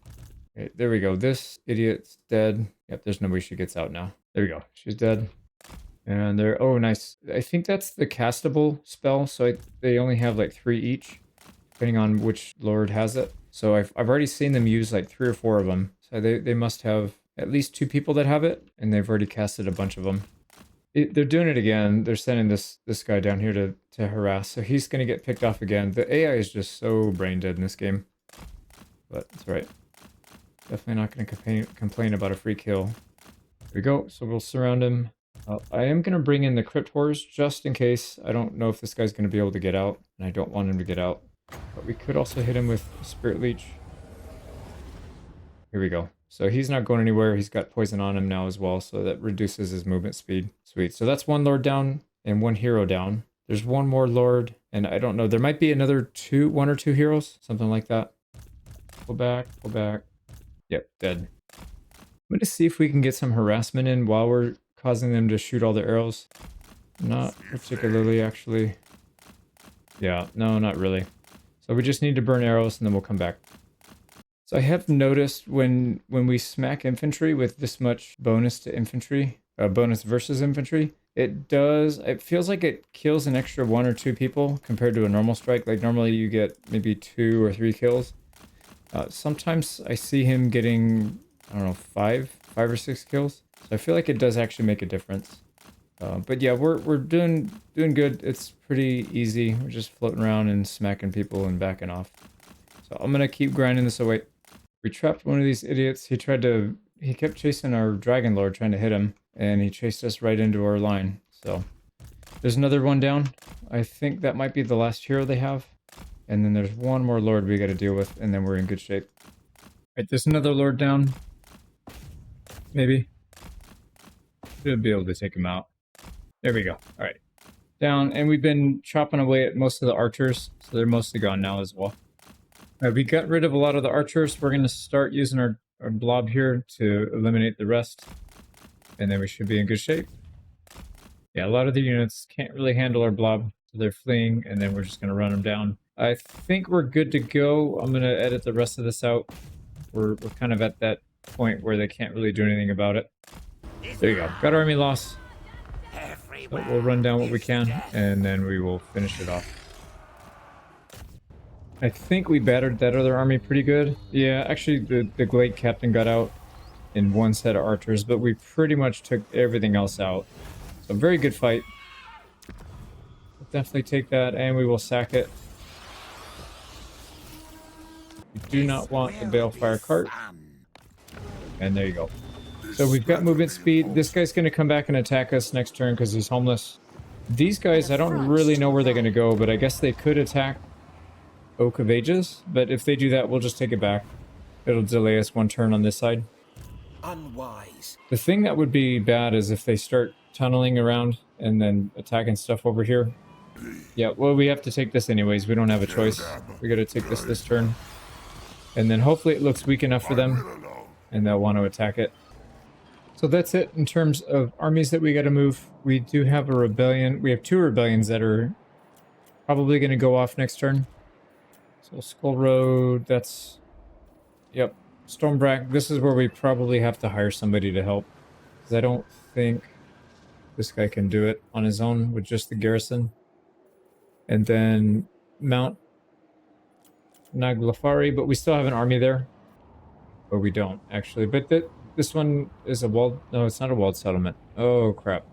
Okay, there we go. This idiot's dead. Yep, there's no way she gets out now. There we go. She's dead. And they're... Oh, nice. I think that's the castable spell, so they only have like 3 each, depending on which Lord has it. So I've already seen them use like 3 or 4 of them. So they must have at least 2 people that have it, and they've already casted a bunch of them. They're doing it again. They're sending this guy down here to harass, so he's going to get picked off again. The AI is just so brain dead in this game. But it's right. Definitely not going to complain about a free kill. There we go. So we'll surround him. I am going to bring in the Crypt Horrors just in case. I don't know if this guy's going to be able to get out, and I don't want him to get out. But we could also hit him with Spirit Leech. Here we go. So he's not going anywhere. He's got poison on him now as well, so that reduces his movement speed. Sweet. So that's 1 Lord down and 1 hero down. There's 1 more Lord, and I don't know. There might be another 1 or 2 heroes, something like that. Pull back, pull back. Yep, dead. I'm going to see if we can get some harassment in while we're causing them to shoot all the arrows. Not particularly, actually. Yeah, no, not really. So we just need to burn arrows, and then we'll come back. So I have noticed when we smack infantry with this much bonus to infantry, bonus versus infantry, it feels like it kills an extra 1 or 2 people compared to a normal strike. Like normally you get maybe 2 or 3 kills. Sometimes I see him getting, I don't know, 5 or 6 kills. So I feel like it does actually make a difference. But yeah, we're doing good. It's pretty easy. We're just floating around and smacking people and backing off. So I'm gonna keep grinding this away. We trapped one of these idiots. He kept chasing our Dragon Lord, trying to hit him, and he chased us right into our line. So there's another one down. I think that might be the last hero they have. And then there's 1 more Lord we got to deal with, and then we're in good shape. Right, there's another Lord down. Maybe. Should be able to take him out. There we go. All right. Down, and we've been chopping away at most of the archers, so they're mostly gone now as well. We got rid of a lot of the archers. We're going to start using our blob here to eliminate the rest. And then we should be in good shape. Yeah, a lot of the units can't really handle our blob, so they're fleeing, and then we're just going to run them down. I think we're good to go. I'm going to edit the rest of this out. We're kind of at that point where they can't really do anything about it. There you go. Got army loss. So we'll run down what we can, and then we will finish it off. I think we battered that other army pretty good. Yeah, actually the Glade Captain got out in 1 set of archers, but we pretty much took everything else out. So very good fight. We'll definitely take that, and we will sack it. We do not want the Balefire cart. And there you go. So we've got movement speed. This guy's going to come back and attack us next turn because he's homeless. These guys, I don't really know where they're going to go, but I guess they could attack Oak of Ages. But if they do that, we'll just take it back. It'll delay us one turn on this side. Unwise. The thing that would be bad is if they start tunneling around and then attacking stuff over here. Yeah, well, we have to take this anyways. We don't have a choice. We got to take this turn. And then hopefully it looks weak enough for them, and they'll want to attack it. So that's it in terms of armies that we got to move. We do have a rebellion. We have 2 rebellions that are probably going to go off next turn. So Skull Road, that's... Yep. Stormbrack, this is where we probably have to hire somebody to help. Because I don't think this guy can do it on his own with just the garrison. And then Mount Naglafari, but we still have an army there. Or we don't, actually. But this one is a walled... No, it's not a walled settlement. Oh, crap.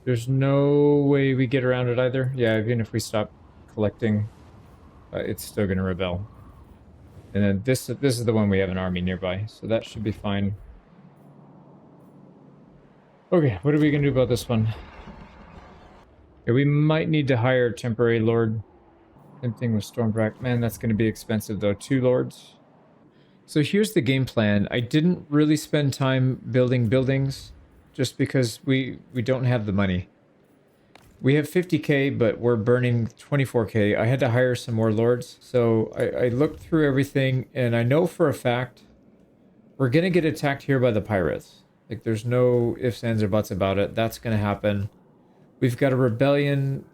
There's no way we get around it either. Yeah, even if we stop collecting, it's still going to rebel. And then this is the one we have an army nearby, so that should be fine. Okay, what are we going to do about this one? Yeah, we might need to hire a temporary lord. Same thing with Stormbrack. Man, that's going to be expensive though. 2 lords. So here's the game plan. I didn't really spend time building buildings just because we don't have the money. We have 50k, but we're burning 24k. I had to hire some more lords. So I looked through everything, and I know for a fact we're going to get attacked here by the pirates. Like, there's no ifs, ands, or buts about it. That's going to happen. We've got a rebellion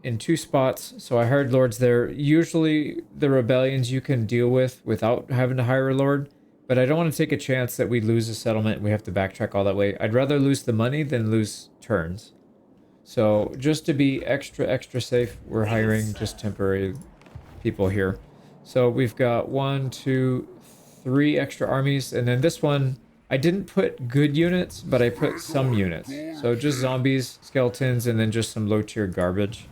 in 2 spots, so I hired lords there. Usually the rebellions you can deal with without having to hire a lord, but I don't want to take a chance that we lose a settlement and we have to backtrack all that way. I'd rather lose the money than lose turns. So just to be extra safe, we're hiring just temporary people here. So we've got 1, 2, 3 extra armies, and then this one, I didn't put good units, but I put some units. So just zombies, skeletons, and then just some low-tier garbage.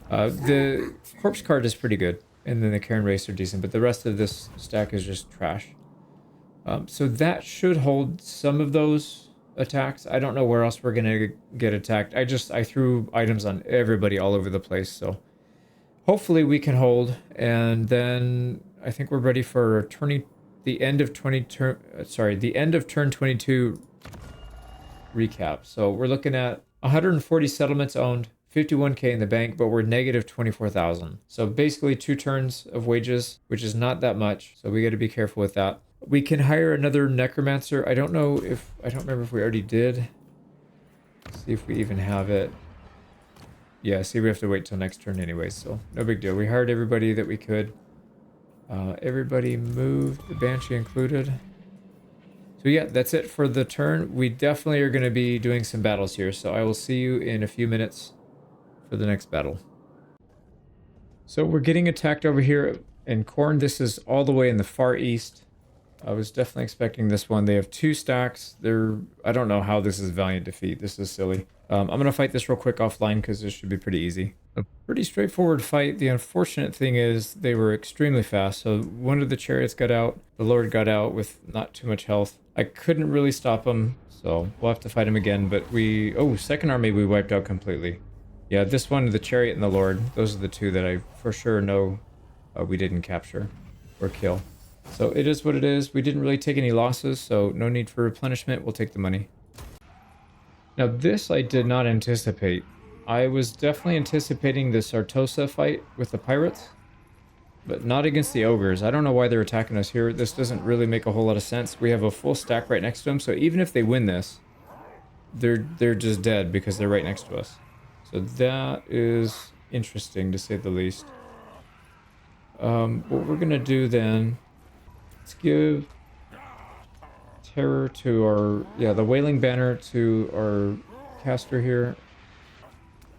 The corpse card is pretty good, and then the Karen race are decent, but the rest of this stack is just trash. So that should hold some of those attacks. I don't know where else we're gonna get attacked. I threw items on everybody all over the place, so hopefully we can hold. And then I think we're ready for the end of turn 22 recap. So we're looking at 140 settlements owned, 51k in the bank, but we're negative 24,000. So basically 2 turns of wages, which is not that much. So we got to be careful with that. We can hire another necromancer. I don't remember if we already did. Let's see if we even have it. Yeah, see, we have to wait till next turn anyway, so no big deal. We hired everybody that we could. Everybody moved, the Banshee included. So yeah, that's it for the turn. We definitely are going to be doing some battles here, so I will see you in a few minutes for the next battle. So we're getting attacked over here in Corn. This is all the way in the far east. I was definitely expecting this one. They have 2 stacks. I don't know how this is valiant defeat. This is silly. I'm going to fight this real quick offline because this should be pretty easy. A pretty straightforward fight. The unfortunate thing is they were extremely fast. So one of the chariots got out. The Lord got out with not too much health. I couldn't really stop him, so we'll have to fight him again. But second army we wiped out completely. Yeah, this one, the chariot and the Lord, those are the 2 that I for sure know we didn't capture or kill. So it is what it is. We didn't really take any losses, so no need for replenishment. We'll take the money. Now this I did not anticipate. I was definitely anticipating the Sartosa fight with the pirates, but not against the ogres. I don't know why they're attacking us here. This doesn't really make a whole lot of sense. We have a full stack right next to them, so even if they win this, they're just dead because they're right next to us. So that is interesting to say the least. What we're gonna do then, let's give terror to the Wailing Banner to our caster here.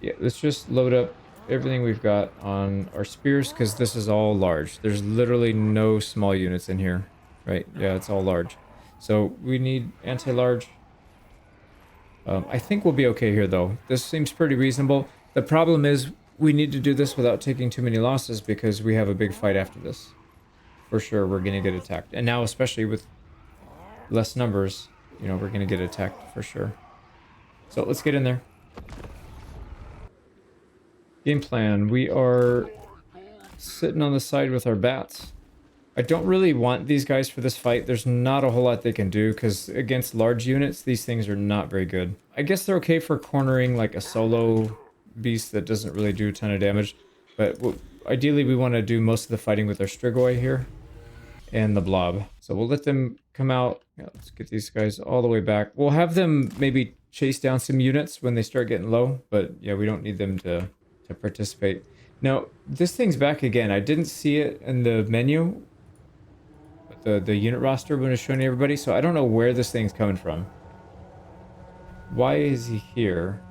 Yeah, let's just load up everything we've got on our spears because this is all large. There's literally no small units in here, right? Yeah, it's all large. So we need anti-large. I think we'll be okay here though. This seems pretty reasonable. The problem is we need to do this without taking too many losses because we have a big fight after this. For sure, we're going to get attacked. And now, especially with less numbers, we're going to get attacked for sure. So let's get in there. Game plan. We are sitting on the side with our bats. I don't really want these guys for this fight. There's not a whole lot they can do because against large units, these things are not very good. I guess they're okay for cornering like a solo beast that doesn't really do a ton of damage. But ideally, we want to do most of the fighting with our Strigoi here and the blob. So we'll let them come out. Yeah, let's get these guys all the way back. We'll have them maybe chase down some units when they start getting low. But yeah, we don't need them to participate. Now, this thing's back again. I didn't see it in the menu. The unit roster when it's showing everybody, so I don't know where this thing's coming from. Why is he here?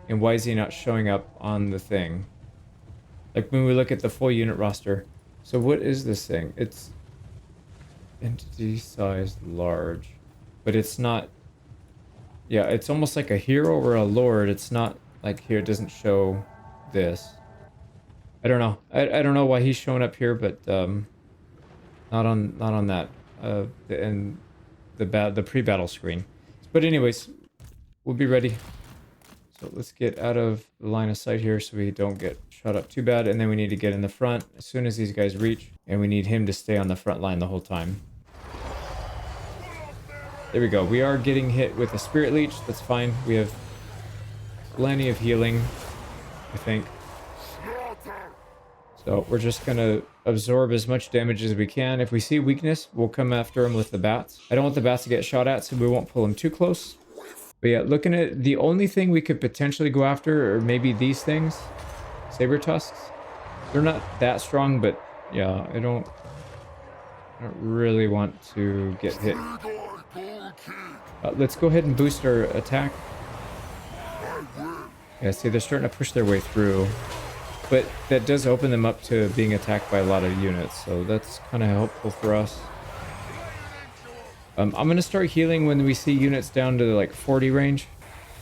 And why is he not showing up on the thing? Like when we look at the full unit roster. So what is this thing? It's entity size large. But it's not... Yeah, it's almost like a hero or a lord. It's not like here, it doesn't show this. I don't know. I don't know why he's showing up here, but not on that and the pre-battle screen. But anyways, we'll be ready. So let's get out of the line of sight here so we don't get shot up too bad, and then we need to get in the front as soon as these guys reach, and we need him to stay on the front line the whole time. There we go. We are getting hit with a spirit leech. That's fine. We have plenty of healing, I think. So we're just going to absorb as much damage as we can. If we see weakness, we'll come after him with the bats. I don't want the bats to get shot at, so we won't pull him too close. But yeah, looking at the only thing we could potentially go after, or maybe these things, saber tusks. They're not that strong, but yeah, I don't really want to get hit. Let's go ahead and boost our attack. Yeah, see, they're starting to push their way through. But that does open them up to being attacked by a lot of units, so that's kind of helpful for us. I'm going to start healing when we see units down to like 40 range.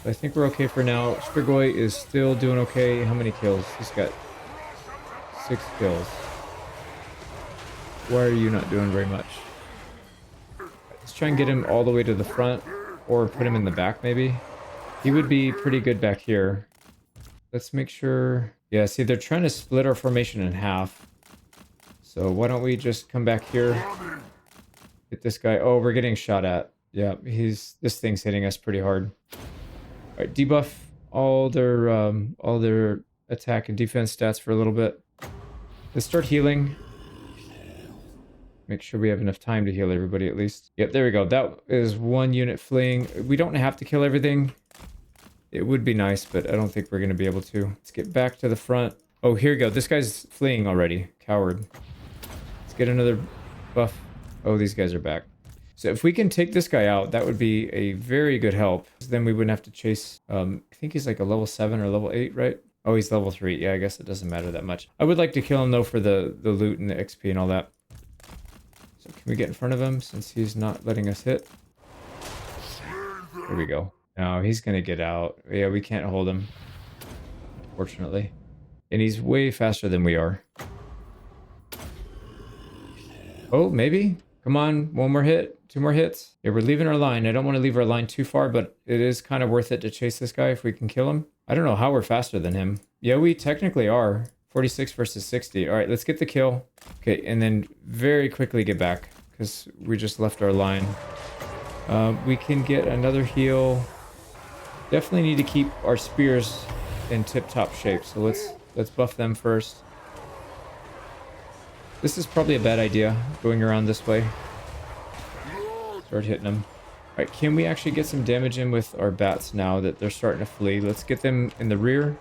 I think we're okay for now. Strigoi is still doing okay. How many kills? He's got 6 kills. Why are you not doing very much? Let's try and get him all the way to the front, or put him in the back maybe. He would be pretty good back here. Let's make sure... Yeah, see, they're trying to split our formation in half. So why don't we just come back here? Hit this guy. Oh, we're getting shot at. Yeah, this thing's hitting us pretty hard. All right, debuff all their attack and defense stats for a little bit. Let's start healing. Make sure we have enough time to heal everybody at least. Yep, there we go. That is one unit fleeing. We don't have to kill everything. It would be nice, but I don't think we're going to be able to. Let's get back to the front. Oh, here we go. This guy's fleeing already. Coward. Let's get another buff. Oh, these guys are back. So if we can take this guy out, that would be a very good help. Then we wouldn't have to chase... I think he's like a level 7 or level 8, right? Oh, he's level 3. Yeah, I guess it doesn't matter that much. I would like to kill him, though, for the loot and the XP and all that. So can we get in front of him since he's not letting us hit? There we go. No, he's going to get out. Yeah, we can't hold him, fortunately. And he's way faster than we are. Oh, maybe? Come on, one more hit, 2 more hits. Yeah, we're leaving our line. I don't want to leave our line too far, but it is kind of worth it to chase this guy if we can kill him. I don't know how we're faster than him. Yeah, we technically are. 46 versus 60. All right, let's get the kill. Okay, and then very quickly get back because we just left our line. We can get another heal. Definitely need to keep our spears in tip-top shape, so let's buff them first. This is probably a bad idea, going around this way. Start hitting them. Alright, can we actually get some damage in with our bats now that they're starting to flee? Let's get them in the rear.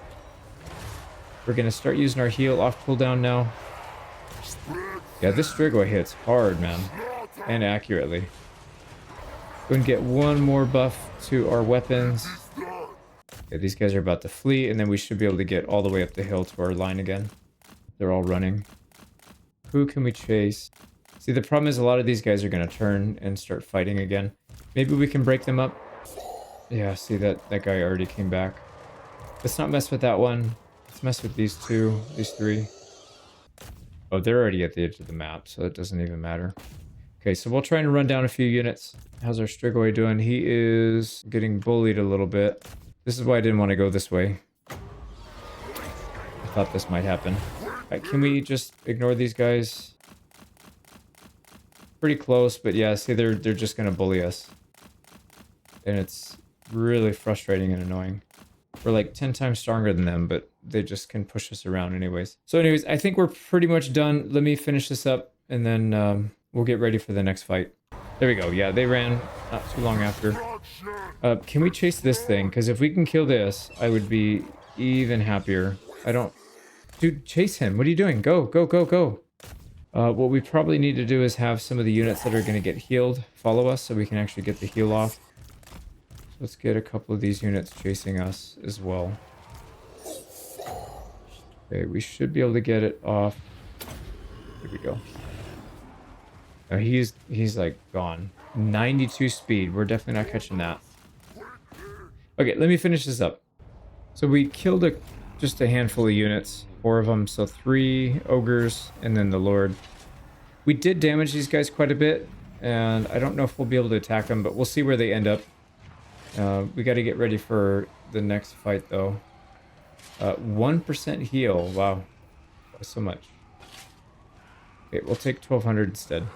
We're going to start using our heal off cooldown now. Yeah, this Strigoi hits hard, man. And accurately. Go and get one more buff to our weapons. Yeah, these guys are about to flee, and then we should be able to get all the way up the hill to our line again. They're all running. Who can we chase? See, the problem is a lot of these guys are going to turn and start fighting again. Maybe we can break them up. Yeah, see, that guy already came back. Let's not mess with that one. Let's mess with these 2, these 3. Oh, they're already at the edge of the map, so it doesn't even matter. Okay, so we'll try and run down a few units. How's our Strigoi doing? He is getting bullied a little bit. This is why I didn't want to go this way. I thought this might happen. Alright, can we just ignore these guys? Pretty close, but yeah, see, they're just gonna bully us. And it's really frustrating and annoying. We're like 10 times stronger than them, but they just can push us around anyways. So anyways, I think we're pretty much done. Let me finish this up, and then we'll get ready for the next fight. There we go. Yeah, they ran not too long after. Can we chase this thing? Because if we can kill this, I would be even happier. I don't... Dude, chase him. What are you doing? Go, go, go, go. What we probably need to do is have some of the units that are going to get healed follow us so we can actually get the heal off. Let's get a couple of these units chasing us as well. Okay, we should be able to get it off. Here we go. No, he's like gone. 92 speed. We're definitely not catching that. Okay, let me finish this up. So we killed just a handful of units. 4 of them, so 3 ogres and then the Lord. We did damage these guys quite a bit, and I don't know if we'll be able to attack them, but we'll see where they end up. We got to get ready for the next fight, though. 1% heal. Wow. That's so much. Okay, we'll take 1200 instead.